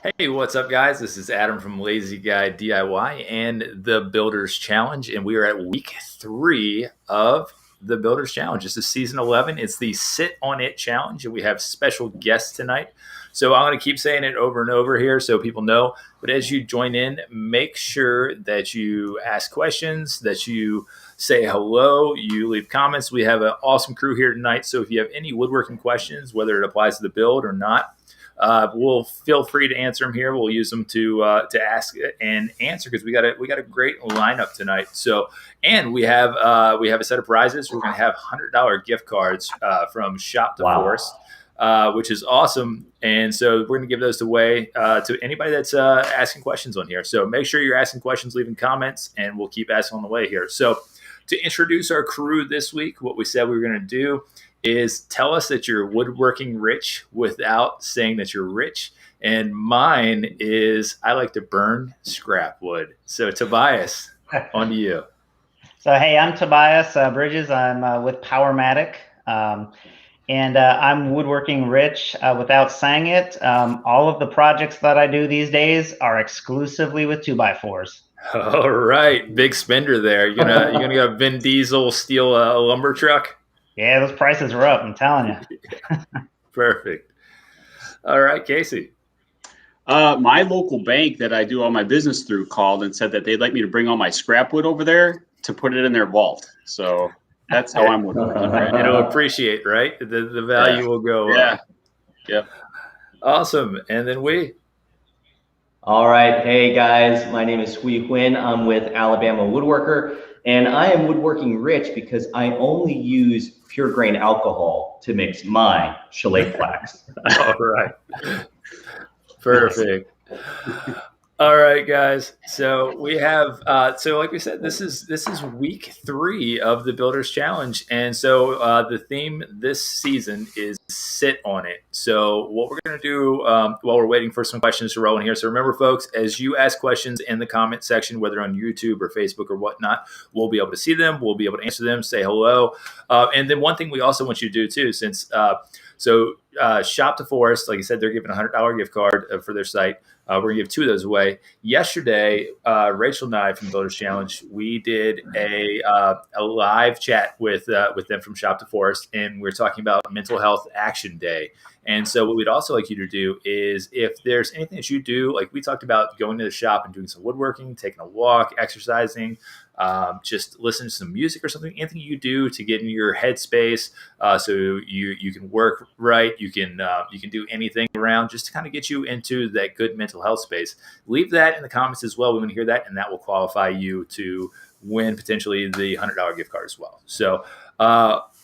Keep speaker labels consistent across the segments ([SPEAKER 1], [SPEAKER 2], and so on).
[SPEAKER 1] Hey, what's up, guys? This is Adam from Lazy Guy DIY and the Builders Challenge, and we are at week 3 of the Builders Challenge. This is season 11. It's the Sit on It Challenge, and we have special guests tonight. So I'm going to keep saying it over and over here so people know. But as you join in, make sure that you ask questions, that you say hello, you leave comments. We have an awesome crew here tonight. So if you have any woodworking questions, whether it applies to the build or not, we'll feel free to answer them here. We'll use them to ask and answer because we got a great lineup tonight. So, and we have a set of prizes. We're going to have $100 gift cards from Shop to Forest, which is awesome. And so we're going to give those away to anybody that's asking questions on here. So make sure you're asking questions, leaving comments, and we'll keep asking on the way here. So to introduce our crew this week, what we said we were going to do is tell us that you're woodworking rich without saying that you're rich. And mine is I like to burn scrap wood. So Tobias, on to you.
[SPEAKER 2] So, hey, I'm Tobias Bridges. I'm with Powermatic. And I'm woodworking rich without saying it. All of the projects that I do these days are exclusively with 2x4s.
[SPEAKER 1] All right. Big spender there. You're gonna go Vin Diesel steal a lumber truck?
[SPEAKER 2] Yeah, those prices are up, I'm telling you.
[SPEAKER 1] Perfect. All right, Casey.
[SPEAKER 3] My local bank that I do all my business through called and said that they'd like me to bring all my scrap wood over there to put it in their vault. So that's how I'm woodworking. Right?
[SPEAKER 1] It'll appreciate, right? The value will go up.
[SPEAKER 3] Yeah.
[SPEAKER 1] Awesome. And then we.
[SPEAKER 4] All right. Hey, guys. My name is Hui Huynh. I'm with Alabama Woodworker. And I am woodworking rich because I only use pure grain alcohol to mix my shellac flax.
[SPEAKER 1] All right. Perfect. All right, guys. So we have, so like we said, this is week 3 of the Builders Challenge. And so the theme this season is sit on it. So what we're going to do while we're waiting for some questions to roll in here. So remember, folks, as you ask questions in the comment section, whether on YouTube or Facebook or whatnot, we'll be able to see them. We'll be able to answer them, say hello. And then one thing we also want you to do too, since Shop to Forest, like I said, they're giving a $100 gift card for their site. We're going to give 2 of those away. Yesterday, Rachel and I from Builders Challenge, we did a live chat with them from Shop to Forest, and we're talking about Mental Health Action Day. And so what we'd also like you to do is if there's anything that you do, like we talked about going to the shop and doing some woodworking, taking a walk, exercising, just listen to some music or something, anything you do to get in your headspace so you can work right, you can do anything around just to kind of get you into that good mental health space. Leave that in the comments as well. We want to hear that, and that will qualify you to win potentially the $100 gift card as well.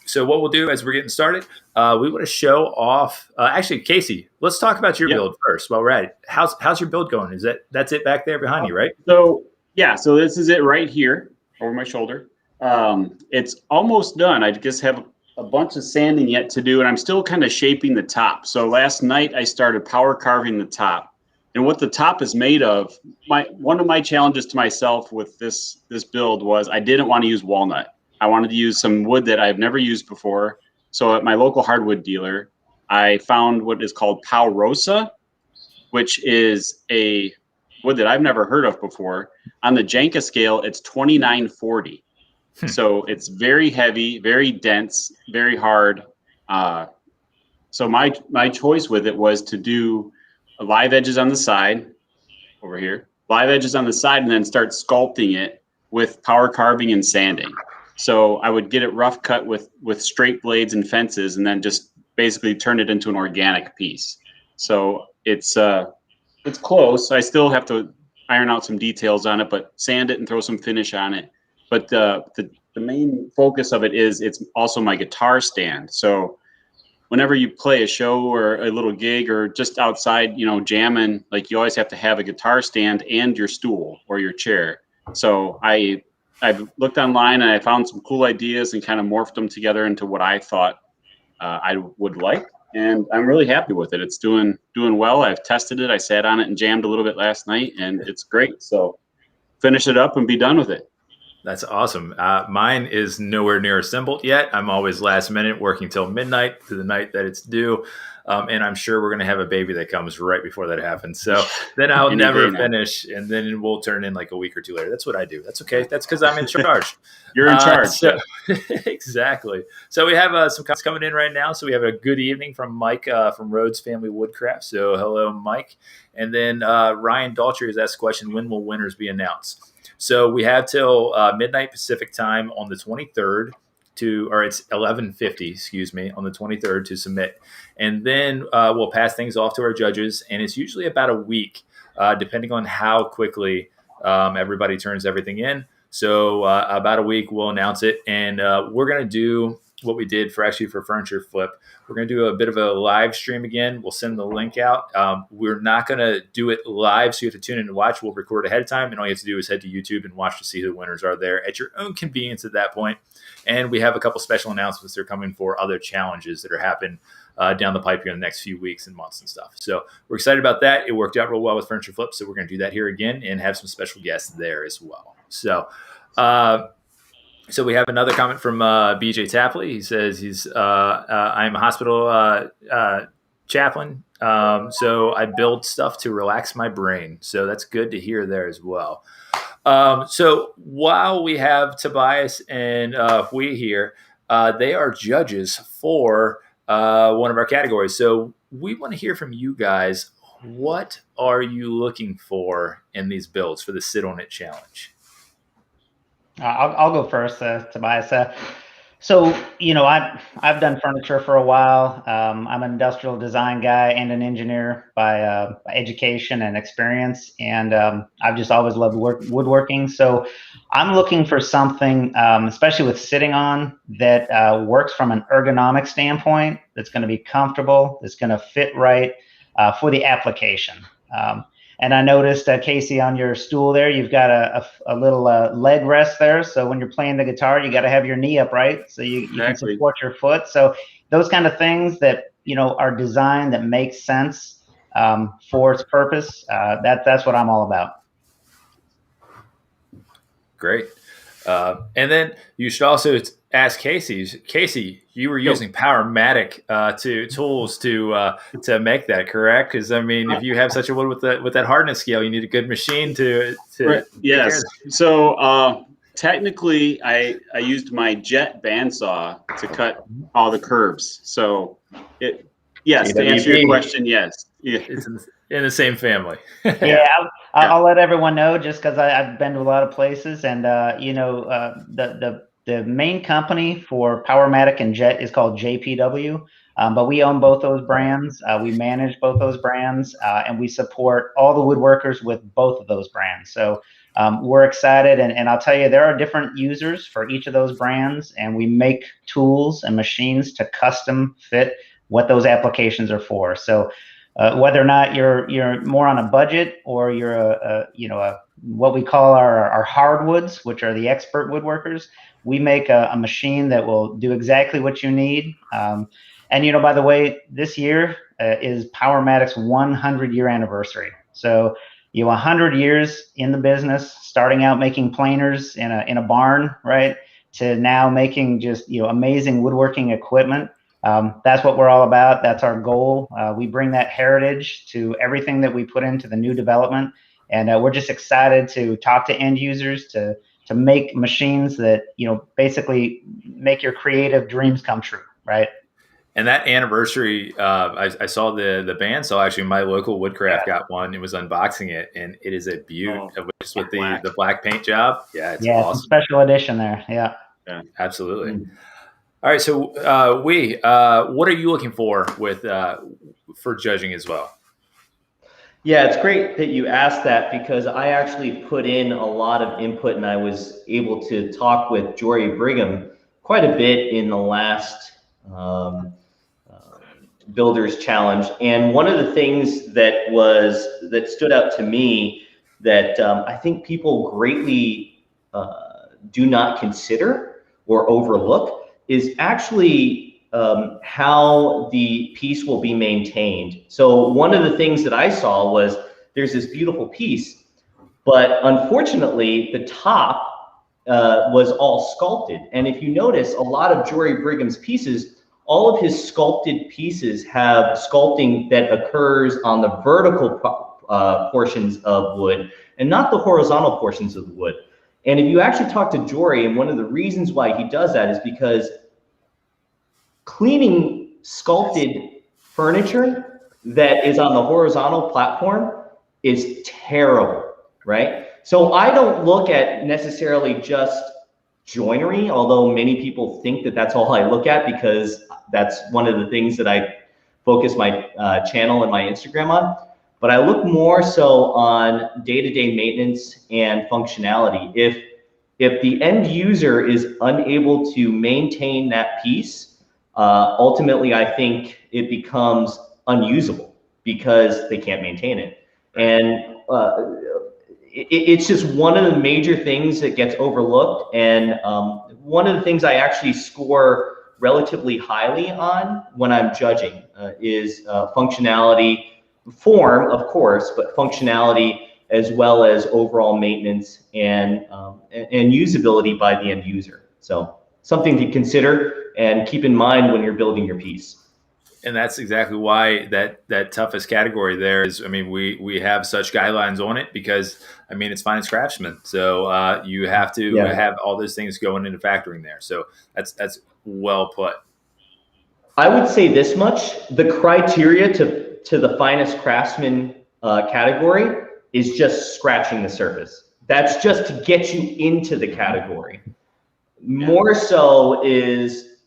[SPEAKER 1] So what we'll do as we're getting started, we want to show off. Actually, Casey, let's talk about your build first while we're at it. How's your build going? That's it back there behind you, right?
[SPEAKER 3] So this is it right here over my shoulder. It's almost done. I just have a bunch of sanding yet to do, and I'm still kind of shaping the top. So last night I started power carving the top, and what the top is made of. One of my challenges to myself with this build was I didn't want to use walnut. I wanted to use some wood that I've never used before. So at my local hardwood dealer, I found what is called Powrosa, which is a wood that I've never heard of before. On the Janka scale, it's 2940. So it's very heavy, very dense, very hard. So my choice with it was to do live edges on the side over here, live edges on the side, and then start sculpting it with power carving and sanding. So I would get it rough cut with straight blades and fences, and then just basically turn it into an organic piece. So it's close. I still have to iron out some details on it, but sand it and throw some finish on it. But the main focus of it is it's also my guitar stand. So whenever you play a show or a little gig or just outside, jamming, like you always have to have a guitar stand and your stool or your chair. So I've looked online and I found some cool ideas and kind of morphed them together into what I thought I would like. And I'm really happy with it. It's doing well. I've tested it. I sat on it and jammed a little bit last night, and it's great. So finish it up and be done with it.
[SPEAKER 1] That's awesome. Mine is nowhere near assembled yet. I'm always last minute, working till midnight to the night that it's due. And I'm sure we're going to have a baby that comes right before that happens. So then I'll
[SPEAKER 3] Any
[SPEAKER 1] never
[SPEAKER 3] day now.
[SPEAKER 1] finish, and then we'll turn in like a week or two later. That's what I do. That's okay. That's because I'm in charge.
[SPEAKER 3] You're in charge.
[SPEAKER 1] So exactly. So we have some comments coming in right now. So we have a good evening from Mike from Rhodes Family Woodcraft. So hello, Mike. And then Ryan Daltrey has asked the question, when will winners be announced? So we have till midnight Pacific time on the 23rd or it's 11:50, excuse me, on the 23rd to submit. And then we'll pass things off to our judges. And it's usually about a week, depending on how quickly everybody turns everything in. So about a week, we'll announce it. And we're going to do what we did for Furniture Flip. We're going to do a bit of a live stream again. We'll send the link out. We're not going to do it live, so you have to tune in and watch. We'll record ahead of time, and all you have to do is head to YouTube and watch to see who the winners are there at your own convenience at that point. And we have a couple special announcements that are coming for other challenges that are happening down the pipe here in the next few weeks and months and stuff. So we're excited about that. It worked out real well with Furniture Flip, so we're going to do that here again and have some special guests there as well. So we have another comment from BJ Tapley. He says I'm a hospital chaplain, so I build stuff to relax my brain. So that's good to hear there as well. So while we have Tobias and Hui here, they are judges for one of our categories. So we want to hear from you guys. What are you looking for in these builds for the Sit On It Challenge?
[SPEAKER 2] I'll go first, Tobias. So, I've done furniture for a while. I'm an industrial design guy and an engineer by education and experience. And I've just always loved woodworking. So I'm looking for something, especially with sitting on, that works from an ergonomic standpoint, that's going to be comfortable, that's going to fit right for the application. And I noticed, Casey, on your stool there, you've got a little leg rest there. So when you're playing the guitar, you got to have your knee upright so you can support your foot. So those kind of things that, are designed that make sense for its purpose, that's what I'm all about.
[SPEAKER 1] Great. And then you should also ask Casey, you were using Powermatic tools to make that, correct? Because if you have such a wood with that hardness scale, you need a good machine to
[SPEAKER 3] right. Yes. So technically, I used my jet bandsaw to cut all the curves. So yes, to answer your question, yes. Yeah.
[SPEAKER 1] It's in the same family.
[SPEAKER 2] Yeah, I'll let everyone know, just because I've been to a lot of places, and the main company for Powermatic and Jet is called JPW, but we own both those brands. We manage both those brands, and we support all the woodworkers with both of those brands. So we're excited, and I'll tell you, there are different users for each of those brands, and we make tools and machines to custom fit what those applications are for. So whether or not you're more on a budget, or you're what we call our hardwoods, which are the expert woodworkers, we make a machine that will do exactly what you need. And by the way, this year is Powermatic's 100-year anniversary. So 100 years in the business, starting out making planers in a barn, right, to now making just amazing woodworking equipment. That's what we're all about. That's our goal. We bring that heritage to everything that we put into the new development. And we're just excited to talk to end users, to make machines that, basically make your creative dreams come true, right?
[SPEAKER 1] And that anniversary, I saw the bandsaw. Actually, my local Woodcraft got one. It was unboxing it, and it is a beaut, just with the black paint job. Yeah, it's awesome.
[SPEAKER 2] It's a special edition there. Yeah,
[SPEAKER 1] absolutely. Mm-hmm. All right, so what are you looking for for judging as well?
[SPEAKER 4] Yeah, it's great that you asked that, because I actually put in a lot of input, and I was able to talk with Jory Brigham quite a bit in the last Builders Challenge. And one of the things that stood out to me that I think people greatly do not consider or overlook is actually how the piece will be maintained. So one of the things that I saw was there's this beautiful piece, but unfortunately the top was all sculpted. And if you notice, a lot of Jory Brigham's pieces all of his sculpted pieces have sculpting that occurs on the vertical portions of wood and not the horizontal portions of the wood. And if you actually talk to Jory, and one of the reasons why he does that is because cleaning sculpted furniture that is on the horizontal platform is terrible, right? So I don't look at necessarily just joinery, although many people think that that's all I look at, because that's one of the things that I focus my channel and my Instagram on. But I look more so on day-to-day maintenance and functionality. If the end user is unable to maintain that piece, ultimately I think it becomes unusable because they can't maintain it. And it's just one of the major things that gets overlooked. And one of the things I actually score relatively highly on when I'm judging is functionality, form, of course, but functionality as well as overall maintenance and usability by the end user. So something to consider and keep in mind when you're building your piece.
[SPEAKER 1] And that's exactly why that toughest category there is. I mean, we have such guidelines on it because, I mean, it's finance craftsmen. So you have to have all those things going into factoring there. So that's well put.
[SPEAKER 4] I would say this much: the criteria to the finest craftsman category is just scratching the surface. That's just to get you into the category. More so is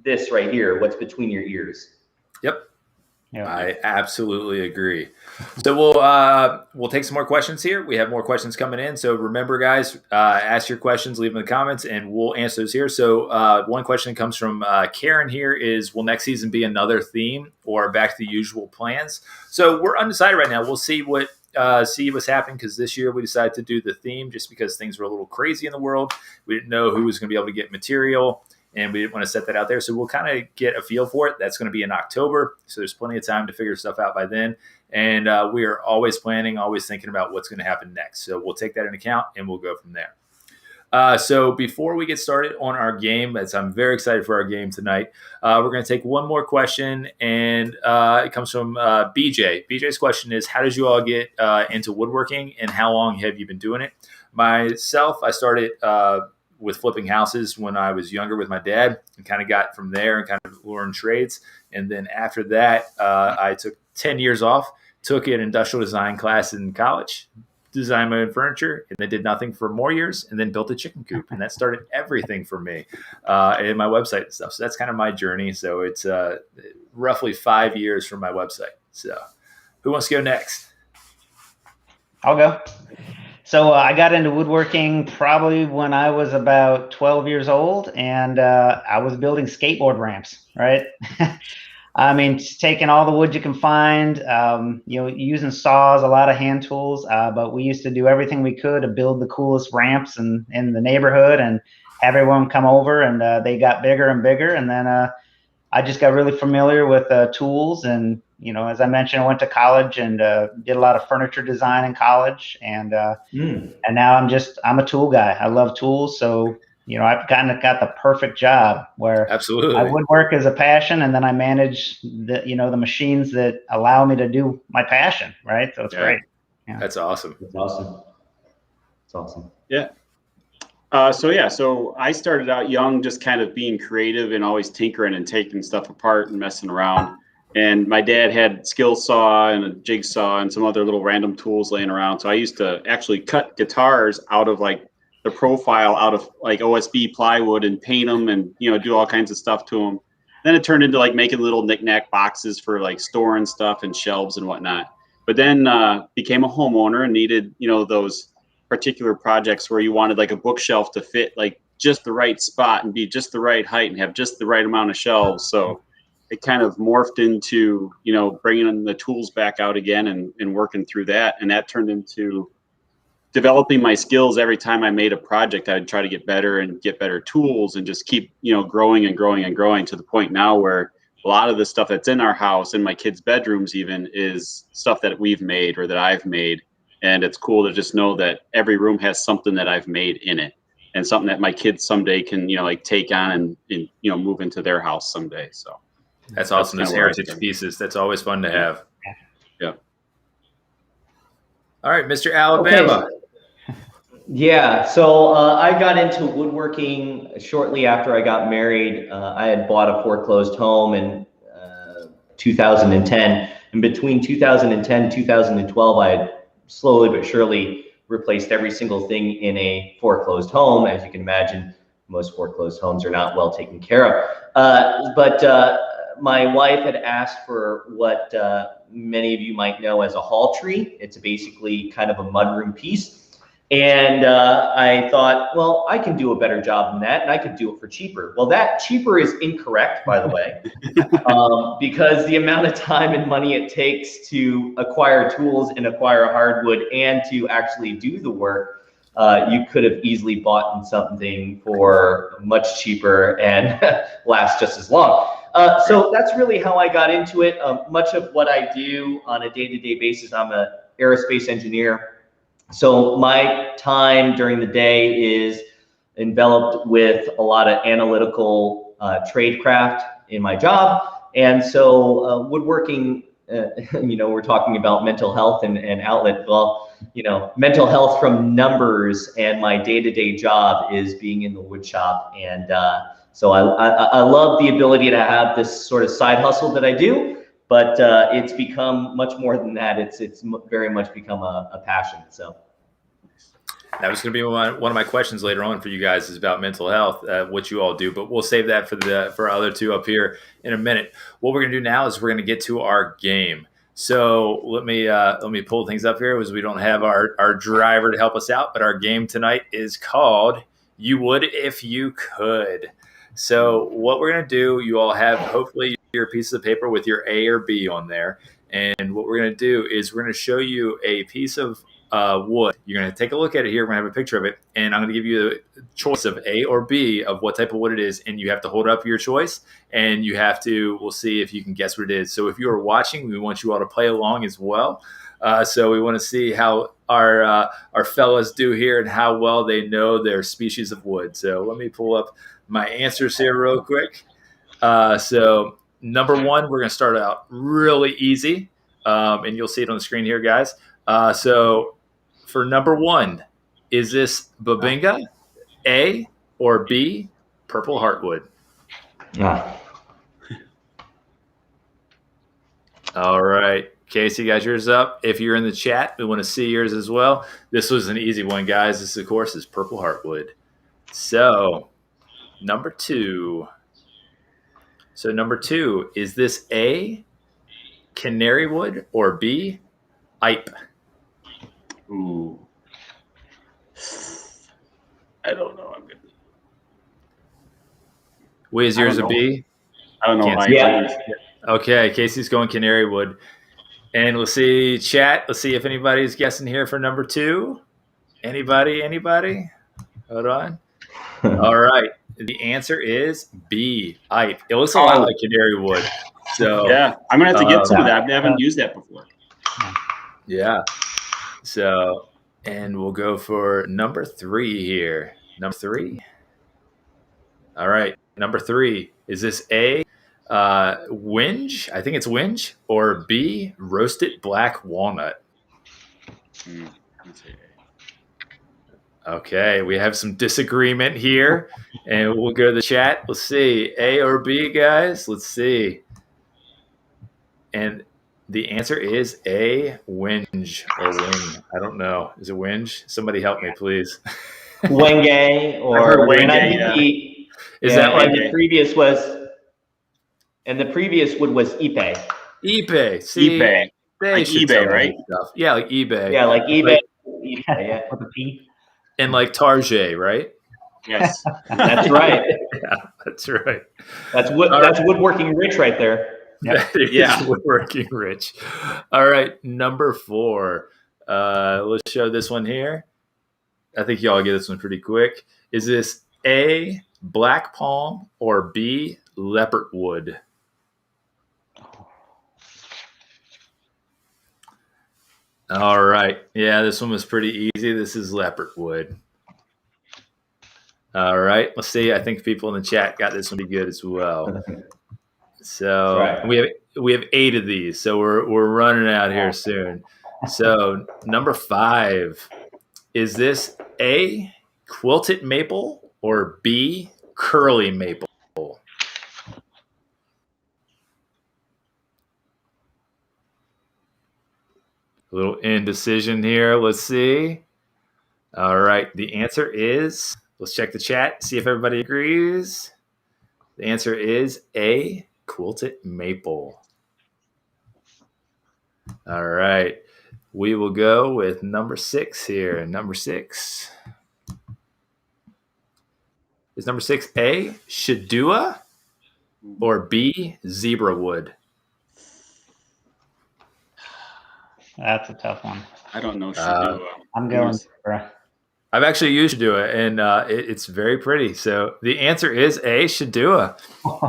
[SPEAKER 4] this right here, what's between your ears.
[SPEAKER 1] Yep.
[SPEAKER 2] Yeah.
[SPEAKER 1] I absolutely agree. So we'll take some more questions here. We have more questions coming in. So remember, guys, ask your questions, leave them in the comments, and we'll answer those here. So one question that comes from Karen here is, will next season be another theme or back to the usual plans? So we're undecided right now. We'll see what's happening, because this year we decided to do the theme just because things were a little crazy in the world. We didn't know who was going to be able to get material, and we didn't want to set that out there. So we'll kind of get a feel for it. That's going to be in October. So there's plenty of time to figure stuff out by then. And we are always planning, always thinking about what's going to happen next. So we'll take that into account and we'll go from there. So before we get started on our game, as I'm very excited for our game tonight, we're going to take one more question. And it comes from BJ. BJ's question is, how did you all get into woodworking, and how long have you been doing it? Myself, I started with flipping houses when I was younger with my dad, and kind of got from there and kind of learned trades. And then after that, I took 10 years off, took an industrial design class in college, designed my own furniture, and then did nothing for more years, and then built a chicken coop. And that started everything for me, and my website and stuff. So that's kind of my journey. So it's roughly 5 years from my website. So who wants to go next?
[SPEAKER 2] I'll go. So I got into woodworking probably when I was about 12 years old, and I was building skateboard ramps, right? I mean, taking all the wood you can find, using saws, a lot of hand tools, but we used to do everything we could to build the coolest ramps in the neighborhood and have everyone come over, and they got bigger and bigger. And then I just got really familiar with tools, and as I mentioned, I went to college and did a lot of furniture design in college, and now I'm a tool guy. I love tools, so I've kind of got the perfect job where
[SPEAKER 1] Absolutely.
[SPEAKER 2] I woodwork as a passion, and then I manage the machines that allow me to do my passion, right? So it's great. Yeah.
[SPEAKER 1] That's awesome.
[SPEAKER 4] It's awesome. It's awesome.
[SPEAKER 3] Yeah. So I started out young, just kind of being creative and always tinkering and taking stuff apart and messing around. And my dad had skill saw and a jigsaw and some other little random tools laying around. So I used to actually cut guitars out of like the profile out of like OSB plywood and paint them and, do all kinds of stuff to them. Then it turned into like making little knickknack boxes for like storing stuff and shelves and whatnot. But then became a homeowner and needed, those particular projects where you wanted like a bookshelf to fit like just the right spot and be just the right height and have just the right amount of shelves. So it kind of morphed into, bringing the tools back out again and working through that. And that turned into developing my skills. Every time I made a project, I'd try to get better and get better tools and just keep, growing and growing and growing to the point now where a lot of the stuff that's in our house, in my kids' bedrooms even, is stuff that we've made or that I've made. And it's cool to just know that every room has something that I've made in it and something that my kids someday can, take on and move into their house someday. So
[SPEAKER 1] That's awesome.
[SPEAKER 3] That's
[SPEAKER 1] Those
[SPEAKER 3] kinda where I
[SPEAKER 1] heritage
[SPEAKER 3] started.
[SPEAKER 1] pieces. That's always fun to have.
[SPEAKER 3] Yeah.
[SPEAKER 1] All right, Mr. Alabama.
[SPEAKER 4] Okay. Yeah, so I got into woodworking shortly after I got married. I had bought a foreclosed home in 2010. And between 2010 and 2012, I had slowly but surely replaced every single thing in a foreclosed home. As you can imagine, most foreclosed homes are not well taken care of. But my wife had asked for what many of you might know as a hall tree. It's basically kind of a mudroom piece. And I thought, well, I can do a better job than that, and I could do it for cheaper. Well, that cheaper is incorrect, by the way, because the amount of time and money it takes to acquire tools and acquire hardwood and to actually do the work, you could have easily bought something for much cheaper and last just as long. So that's really how I got into it. Much of what I do on a day-to-day basis, I'm an aerospace engineer. So my time during the day is enveloped with a lot of analytical tradecraft in my job. And so woodworking, we're talking about mental health and outlet. Well, mental health from numbers, and my day-to-day job is being in the wood shop. And so I love the ability to have this sort of side hustle that I do. But it's become much more than that. It's very much become a passion. So
[SPEAKER 1] that was going to be one of my questions later on for you guys is about mental health, what you all do. But we'll save that for our other two up here in a minute. What we're going to do now is we're going to get to our game. So let me pull things up here, as we don't have our driver to help us out. But our game tonight is called "You Would If You Could." So what we're going to do, you all have hopefully your piece of paper with your A or B on there. And what we're going to do is we're going to show you a piece of wood. You're going to take a look at it here. We're going to have a picture of it. And I'm going to give you a choice of A or B of what type of wood it is. And you have to hold up your choice. And we'll see if you can guess what it is. So if you are watching, we want you all to play along as well. So we want to see how our fellas do here and how well they know their species of wood. So let me pull up my answers here real quick. So number one, we're going to start out really easy, and you'll see it on the screen here, guys. So for number one, is this Babinga, A, or B, purple heartwood? All right. Casey, got yours up. If you're in the chat, we want to see yours as well. This was an easy one, guys. This, of course, is purple heartwood. So number two. So number two, is this A, canary wood, or B, ipe?
[SPEAKER 3] Ooh. I don't know. I'm good.
[SPEAKER 1] Is yours a B?
[SPEAKER 3] I don't know.
[SPEAKER 4] Yeah.
[SPEAKER 1] Okay, Casey's going canary wood. And we'll see chat. Let's see if anybody's guessing here for number two. Anybody? Hold on. All right. The answer is B, ipe. It looks a lot like canary wood. So
[SPEAKER 3] yeah, I'm gonna have to get some of that. I haven't used that before.
[SPEAKER 1] Yeah. So, and we'll go for number three here. Number three. All right. Number three. Is this A, whinge? I think it's whinge. Or B, roasted black walnut? Okay. We have some disagreement here. And we'll go to the chat. Let's see. A or B, guys? Let's see. And the answer is A, whinge or wing. I don't know. Is it whinge? Somebody help me, please.
[SPEAKER 4] Wenge or wenge.
[SPEAKER 1] Is that like
[SPEAKER 4] the previous was? And the previous wood was ipe.
[SPEAKER 1] eBay? See,
[SPEAKER 3] eBay.
[SPEAKER 1] they
[SPEAKER 3] like
[SPEAKER 1] should
[SPEAKER 3] eBay,
[SPEAKER 1] tell me
[SPEAKER 3] right?
[SPEAKER 1] Stuff. Yeah, like eBay.
[SPEAKER 4] Yeah, like eBay. Yeah.
[SPEAKER 2] With a P.
[SPEAKER 1] And like Target, right?
[SPEAKER 3] Yes.
[SPEAKER 4] That's right.
[SPEAKER 1] Yeah, that's right.
[SPEAKER 4] That's woodworking rich right there.
[SPEAKER 1] That is Woodworking Rich. All right, number four. Let's show this one here. I think y'all get this one pretty quick. Is this A, black palm, or B, leopard wood? All right. Yeah, this one was pretty easy. This is leopard wood. All right. Let's see. I think people in the chat got this one pretty good as well. So
[SPEAKER 4] right.
[SPEAKER 1] we have 8 of these. So we're running out here soon. So number 5, is this A, quilted maple, or B, curly maple? A little indecision here. Let's see. All right. The answer is, let's check the chat, see if everybody agrees. The answer is A, quilted maple. All right. We will go with number 6 here. Number 6. Is number 6 A, Shadua, or B, zebra wood?
[SPEAKER 2] That's a tough one.
[SPEAKER 3] I don't know Shadua.
[SPEAKER 2] I'm going for.
[SPEAKER 1] I've actually used Shadua, and it's very pretty. So the answer is A, Shadua.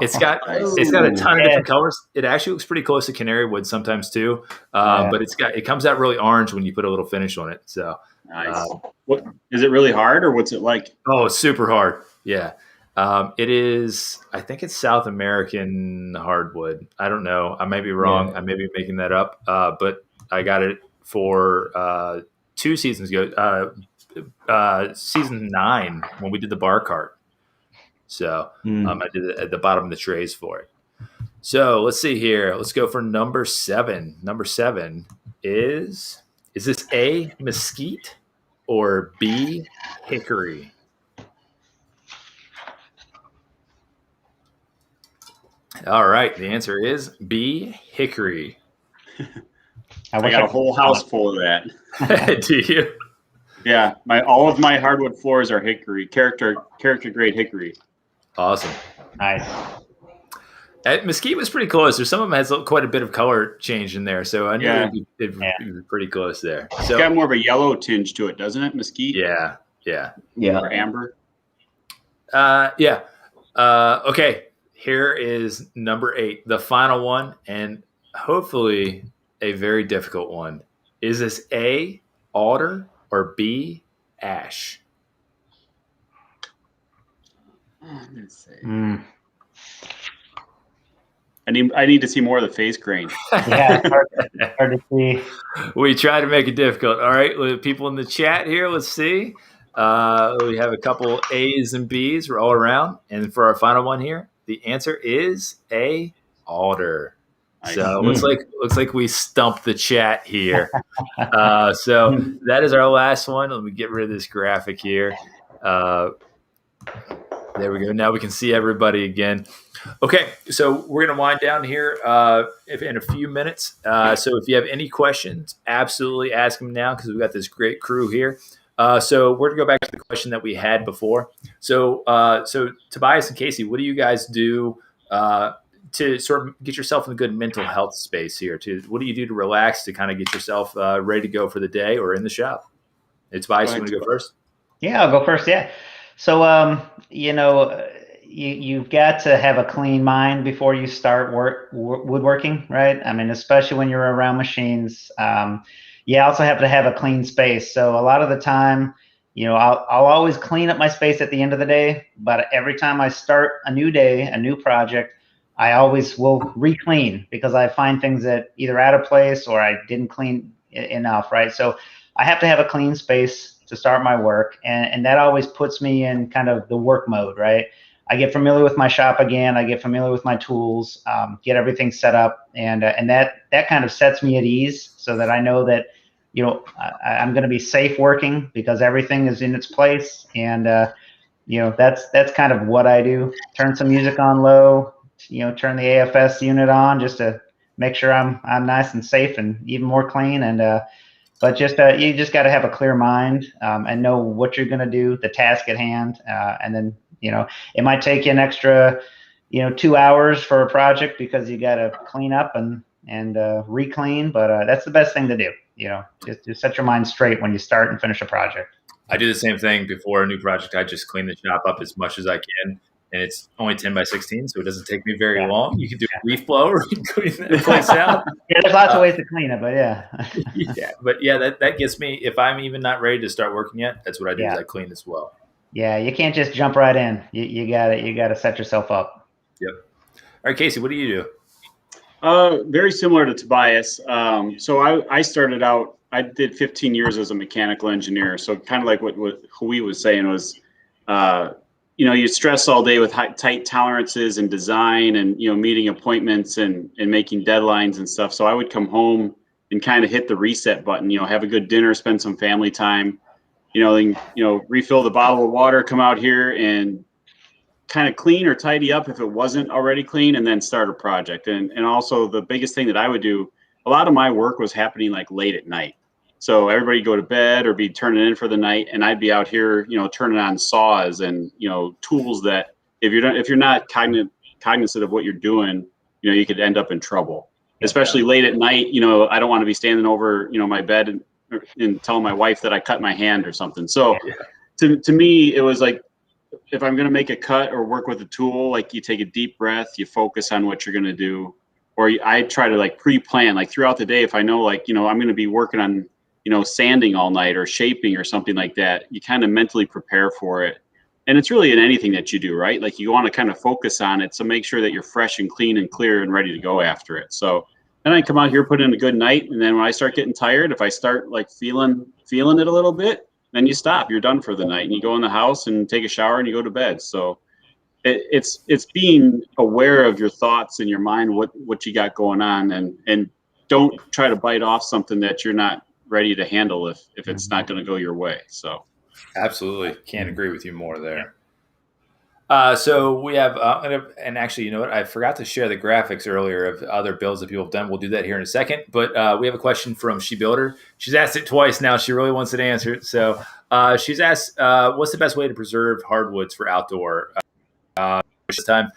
[SPEAKER 1] It's got a ton of different colors. It actually looks pretty close to canary wood sometimes too, but it comes out really orange when you put a little finish on it. So
[SPEAKER 3] nice. What is it really hard, or what's it like?
[SPEAKER 1] Oh, it's super hard. Yeah. It is, I think it's South American hardwood. I don't know. I may be wrong. I may be making that up. But I got it for 2 seasons ago. Season 9 when we did the bar cart. So I did it at the bottom of the trays for it. So let's see here. Let's go for number 7. Number 7 is this A, mesquite, or B, hickory? All right. The answer is B, hickory.
[SPEAKER 3] I got a whole house full of that.
[SPEAKER 1] Do you?
[SPEAKER 3] Yeah, all of my hardwood floors are hickory, character grade hickory.
[SPEAKER 1] Awesome.
[SPEAKER 2] Nice.
[SPEAKER 1] Mesquite was pretty close. There's some of them has quite a bit of color change in there, so I knew it'd be pretty close there.
[SPEAKER 3] It's got more of a yellow tinge to it, doesn't it, mesquite?
[SPEAKER 1] Yeah.
[SPEAKER 3] Or amber.
[SPEAKER 1] Okay. Here is number 8, the final one, and hopefully a very difficult one. Is this A, alder, or B, ash?
[SPEAKER 3] I'm gonna say. I need to see more of the face grain.
[SPEAKER 2] Yeah, hard to see.
[SPEAKER 1] We try to make it difficult. All right, with people in the chat here, let's see. We have a couple A's and B's. We're all around, and for our final one here, the answer is A, alder. So looks like we stumped the chat here. So that is our last one. Let me get rid of this graphic here. There we go. Now we can see everybody again. Okay, so we're going to wind down here in a few minutes. So if you have any questions, absolutely ask them now because we've got this great crew here. So we're going to go back to the question that we had before. So Tobias and Casey, what do you guys do to sort of get yourself in a good mental health space here? What do you do to relax, to kind of get yourself ready to go for the day or in the shop? Tobias, you want to go first?
[SPEAKER 2] Yeah, I'll go first. Yeah. So, you've got to have a clean mind before you start woodworking, right? I mean, especially when you're around machines. You also have to have a clean space. So a lot of the time, I'll always clean up my space at the end of the day, but every time I start a new day, a new project, I always will re-clean because I find things that either out of place or I didn't clean enough, right? So I have to have a clean space to start my work, and that always puts me in kind of the work mode, right? I get familiar with my shop again. I get familiar with my tools, get everything set up, and that kind of sets me at ease so that I know that I'm going to be safe working because everything is in its place, and that's kind of what I do. Turn some music on low, turn the AFS unit on just to make sure I'm nice and safe and even more clean, and but you just got to have a clear mind and know what you're going to do, the task at hand, and then it might take you an extra 2 hours for a project because you got to clean up and re-clean, but that's the best thing to do. Just set your mind straight when you start and finish a project.
[SPEAKER 1] I do the same thing before a new project. I just clean the shop up as much as I can, and it's only 10 by 16, so it doesn't take me very long. You can do a leaf blower, you can clean that place out.
[SPEAKER 2] Yeah, there's lots of ways to clean it, but
[SPEAKER 1] that gets me. If I'm even not ready to start working yet, that's what I do. Is I clean as well.
[SPEAKER 2] Yeah, you can't just jump right in. You got to set yourself up.
[SPEAKER 1] Yep. right, Casey, what do you do?
[SPEAKER 3] Very similar to Tobias. So I started out, I did 15 years as a mechanical engineer. So kind of like what Hui was saying was, you stress all day with tight tolerances and design and, meeting appointments and making deadlines and stuff. So I would come home and kind of hit the reset button, have a good dinner, spend some family time, then, refill the bottle of water, come out here and kind of clean or tidy up if it wasn't already clean, and then start a project. And also the biggest thing that I would do, a lot of my work was happening like late at night. So everybody go to bed or be turning in for the night, and I'd be out here, turning on saws and, tools that if you're not cognizant of what you're doing, you could end up in trouble, especially late at night. I don't want to be standing over, my bed and telling my wife that I cut my hand or something. So to me, it was like, if I'm going to make a cut or work with a tool, like you take a deep breath, you focus on what you're going to do, or I try to like pre-plan, like throughout the day. If I know, like, I'm going to be working on, sanding all night or shaping or something like that, you kind of mentally prepare for it. And it's really in anything that you do, right? Like you want to kind of focus on it. So make sure that you're fresh and clean and clear and ready to go after it. So then I come out here, put in a good night. And then when I start getting tired, if I start like feeling it a little bit, then you stop, you're done for the night, and you go in the house and take a shower and you go to bed. So it's being aware of your thoughts and your mind, what you got going on, and don't try to bite off something that you're not ready to handle if it's not going to go your way. So
[SPEAKER 1] absolutely can't agree with you more there. So we have, and actually, you know what? I forgot to share the graphics earlier of other builds that people have done. We'll do that here in a second. But we have a question from She Builder. She's asked it twice now. She really wants it answered. So she's asked, what's the best way to preserve hardwoods for outdoor? This time,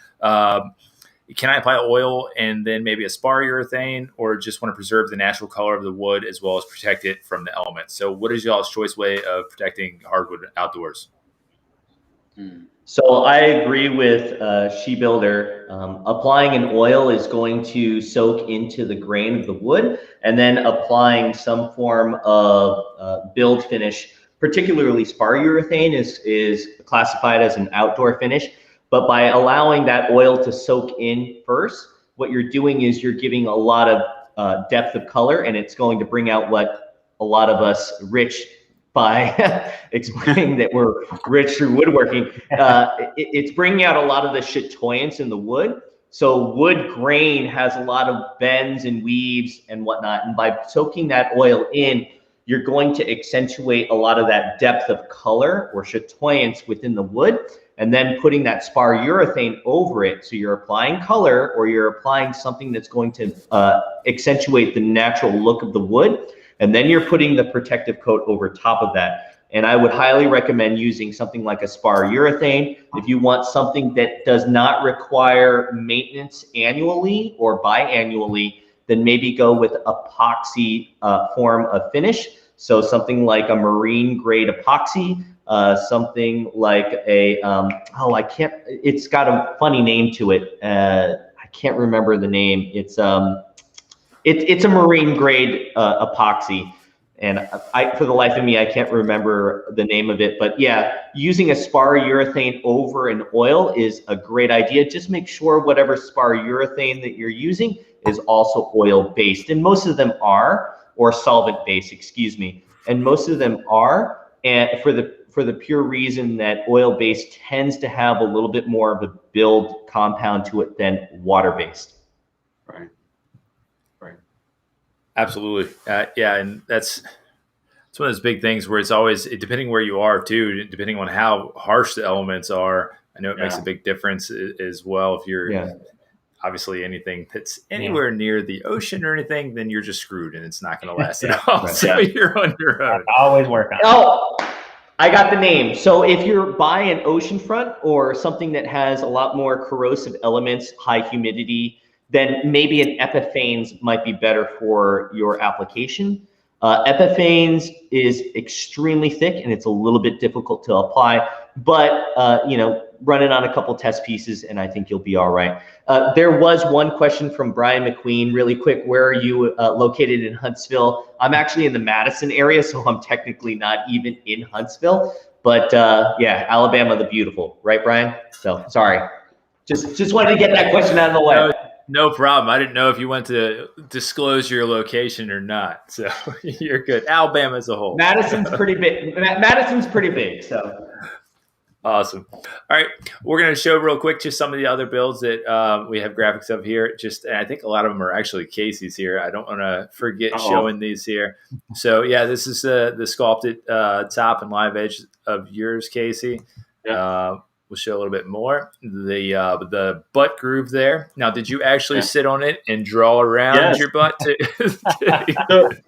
[SPEAKER 1] can I apply oil and then maybe a spar urethane, or just want to preserve the natural color of the wood as well as protect it from the elements? So what is y'all's choice way of protecting hardwood outdoors?
[SPEAKER 4] So I agree with She Builder. Applying an oil is going to soak into the grain of the wood, and then applying some form of build finish, particularly spar urethane, is classified as an outdoor finish. But by allowing that oil to soak in first, what you're doing is you're giving a lot of depth of color, and it's going to bring out what a lot of us rich by explaining that we're rich through woodworking. It's bringing out a lot of the chatoyance in the wood. So wood grain has a lot of bends and weaves and whatnot. And by soaking that oil in, you're going to accentuate a lot of that depth of color or chatoyance within the wood, and then putting that spar urethane over it. So you're applying color, or you're applying something that's going to accentuate the natural look of the wood. And then you're putting the protective coat over top of that. And I would highly recommend using something like a spar urethane. If you want something that does not require maintenance annually or biannually, then maybe go with epoxy form of finish. So something like a marine grade epoxy, something like a, it's got a funny name to it. I can't remember the name. It's a marine grade epoxy, and for the life of me, I can't remember the name of it. But yeah, using a spar urethane over an oil is a great idea. Just make sure whatever spar urethane that you're using is also oil based, and most of them are, or solvent based, excuse me. And most of them are, and for the pure reason that oil based tends to have a little bit more of a build compound to it than water based.
[SPEAKER 3] Right.
[SPEAKER 1] Absolutely. Yeah. And that's one of those big things where it's always, depending where you are too, depending on how harsh the elements are, I know it makes a big difference as well. If you're obviously anything that's anywhere near the ocean or anything, then you're just screwed and it's not going to last at all. So you're on your own.
[SPEAKER 2] Always work on it.
[SPEAKER 4] Oh, I got the name. So if you're by an oceanfront or something that has a lot more corrosive elements, high humidity, then maybe an Epiphanes might be better for your application. Epiphanes is extremely thick and it's a little bit difficult to apply, but run it on a couple test pieces and I think you'll be all right. There was one question from Brian McQueen, really quick. Where are you located in Huntsville? I'm actually in the Madison area, so I'm technically not even in Huntsville, but yeah, Alabama the beautiful, right, Brian? So sorry. Just wanted to get that question out of the way.
[SPEAKER 1] No problem. I didn't know if you want to disclose your location or not. So you're good. Alabama as a whole.
[SPEAKER 4] Madison's pretty big. Madison's pretty big. So
[SPEAKER 1] awesome. All right. We're going to show real quick just some of the other builds that we have graphics of here. And I think a lot of them are actually Casey's here. I don't want to forget showing these here. So yeah, this is the sculpted top and live edge of yours, Casey. Yeah. We'll show a little bit more. The butt groove there. Now, did you actually sit on it and draw around your butt?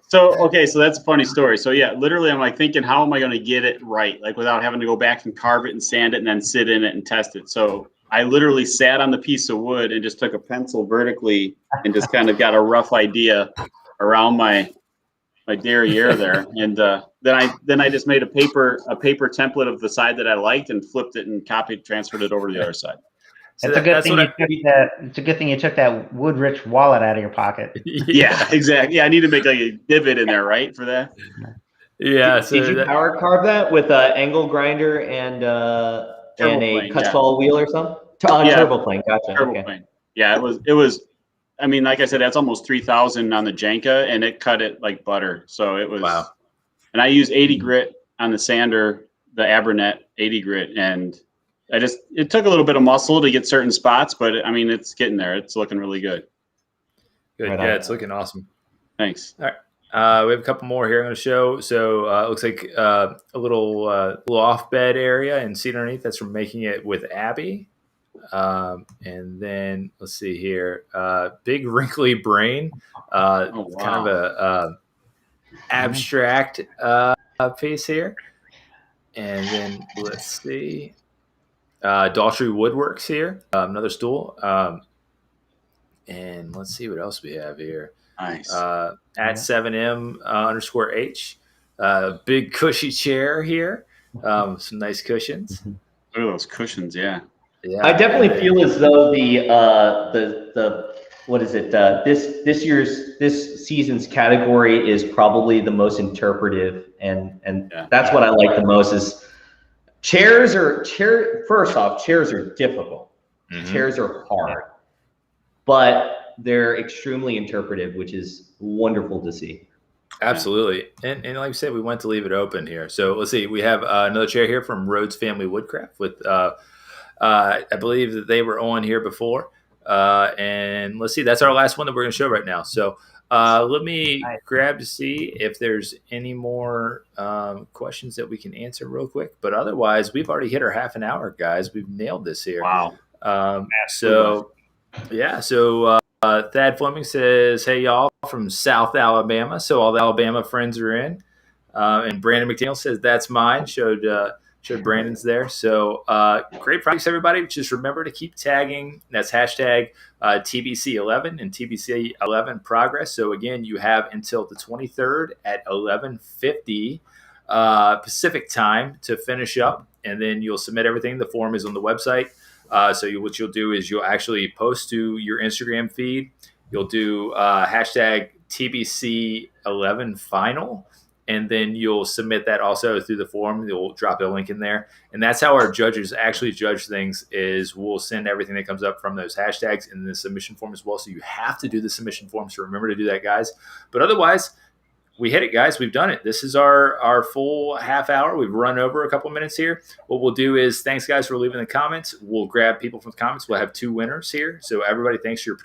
[SPEAKER 3] So that's a funny story. So yeah, literally I'm like thinking, how am I going to get it right? Like without having to go back and carve it and sand it and then sit in it and test it. So I literally sat on the piece of wood and just took a pencil vertically and just kind of got a rough idea around my derriere there. And then I just made a paper template of the side that I liked and flipped it and transferred it over to the other side.
[SPEAKER 2] So it's a good thing you took that Wood-Rich wallet out of your pocket.
[SPEAKER 3] Yeah, exactly. Yeah, I need to make like a divot in there, right, for that.
[SPEAKER 1] Yeah.
[SPEAKER 4] Did you power carve that with an angle grinder and a cut-saw wheel or something? Turbo plane. Gotcha.
[SPEAKER 3] Turbo plane. Yeah, it was. I mean, like I said, that's almost 3,000 on the Jenka, and it cut it like butter. So it was. Wow. And I use 80 grit on the sander, the Abernet 80 grit, and it took a little bit of muscle to get certain spots, but I mean, it's getting there. It's looking really good.
[SPEAKER 1] Good. Right, yeah, it's looking awesome.
[SPEAKER 3] Thanks.
[SPEAKER 1] All right. We have a couple more here I'm going to show. So it looks like a little off bed area and seat underneath. That's from making it with Abby. And then let's see here, big wrinkly brain, kind of a abstract piece here. And then let's see, Daughtry Woodworks here, another stool. And let's see what else we have here.
[SPEAKER 3] Nice.
[SPEAKER 1] At 7M_H, big cushy chair here, some nice cushions.
[SPEAKER 3] Look at those cushions, yeah.
[SPEAKER 4] Yeah, I definitely feel as though the what is it? This season's category is probably the most interpretive, and that's what I like the most. Is chairs are First off, chairs are difficult. Mm-hmm. Chairs are hard, but they're extremely interpretive, which is wonderful to see.
[SPEAKER 1] Absolutely. And like you said, we went to leave it open here. So let's see. We have another chair here from Rhodes Family Woodcraft with. I believe that they were on here before. And let's see, that's our last one that we're going to show right now. So let me grab to see if there's any more questions that we can answer real quick. But otherwise, we've already hit our half an hour, guys. We've nailed this here.
[SPEAKER 3] Wow.
[SPEAKER 1] So Thad Fleming says, hey, y'all, from South Alabama. So all the Alabama friends are in. And Brandon McDaniel says, that's mine. Showed Brandon's there. So great projects, everybody. Just remember to keep tagging. That's hashtag TBC11 and TBC11 progress. So again, you have until the 23rd at 11:50 Pacific time to finish up, and then you'll submit everything. The form is on the website. What you'll do is you'll actually post to your Instagram feed. You'll do hashtag TBC11 final. And then you'll submit that also through the form. You'll drop a link in there. And that's how our judges actually judge things, is we'll send everything that comes up from those hashtags in the submission form as well. So you have to do the submission form. So remember to do that, guys. But otherwise, we hit it, guys. We've done it. This is our full half hour. We've run over a couple minutes here. What we'll do is, thanks, guys, for leaving the comments. We'll grab people from the comments. We'll have 2 winners here. So everybody, thanks for your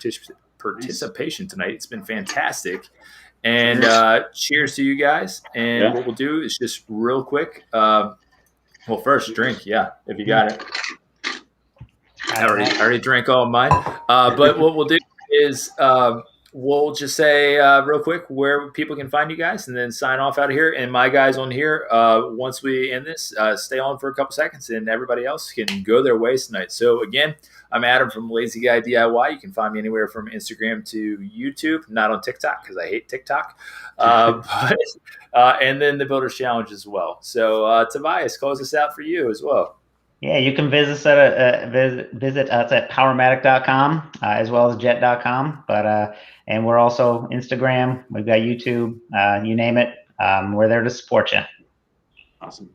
[SPEAKER 1] participation tonight. It's been fantastic. And cheers to you guys. And what we'll do is just real quick. First drink. Yeah, if you got it. I already drank all of mine. But what we'll do is we'll just say real quick where people can find you guys, and then sign off out of here. And my guys on here, once we end this, stay on for a couple seconds, and everybody else can go their ways tonight. So again, I'm Adam from Lazy Guy DIY. You can find me anywhere from Instagram to YouTube, not on TikTok because I hate TikTok. And then the Builders Challenge as well. So Tobias, close us out for you as well.
[SPEAKER 2] Yeah, you can visit us at powermatic.com as well as jet.com. And we're also Instagram. We've got YouTube. You name it. We're there to support you.
[SPEAKER 3] Awesome.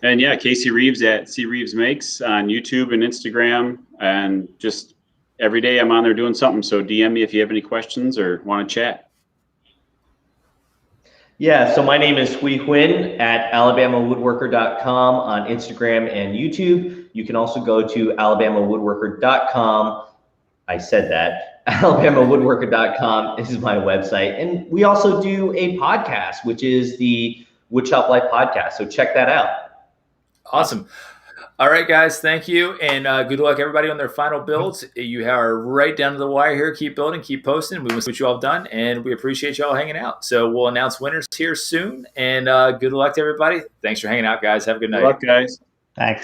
[SPEAKER 3] And yeah, Casey Reeves at C Reeves Makes on YouTube and Instagram. and just every day I'm on there doing something. So DM me if you have any questions or want to chat.
[SPEAKER 4] Yeah, so my name is Hui Huynh at alabamawoodworker.com on Instagram and YouTube. You can also go to alabamawoodworker.com. I said that. alabamawoodworker.com is my website. And we also do a podcast, which is the Woodshop Life podcast. So check that out.
[SPEAKER 1] Awesome. All right, guys, thank you. And good luck, everybody, on their final builds. You are right down to the wire here. Keep building, keep posting. We want to see what you all have done, and we appreciate you all hanging out. So we'll announce winners here soon. And good luck to everybody. Thanks for hanging out, guys. Have a good night.
[SPEAKER 3] Good luck, guys.
[SPEAKER 2] Thanks.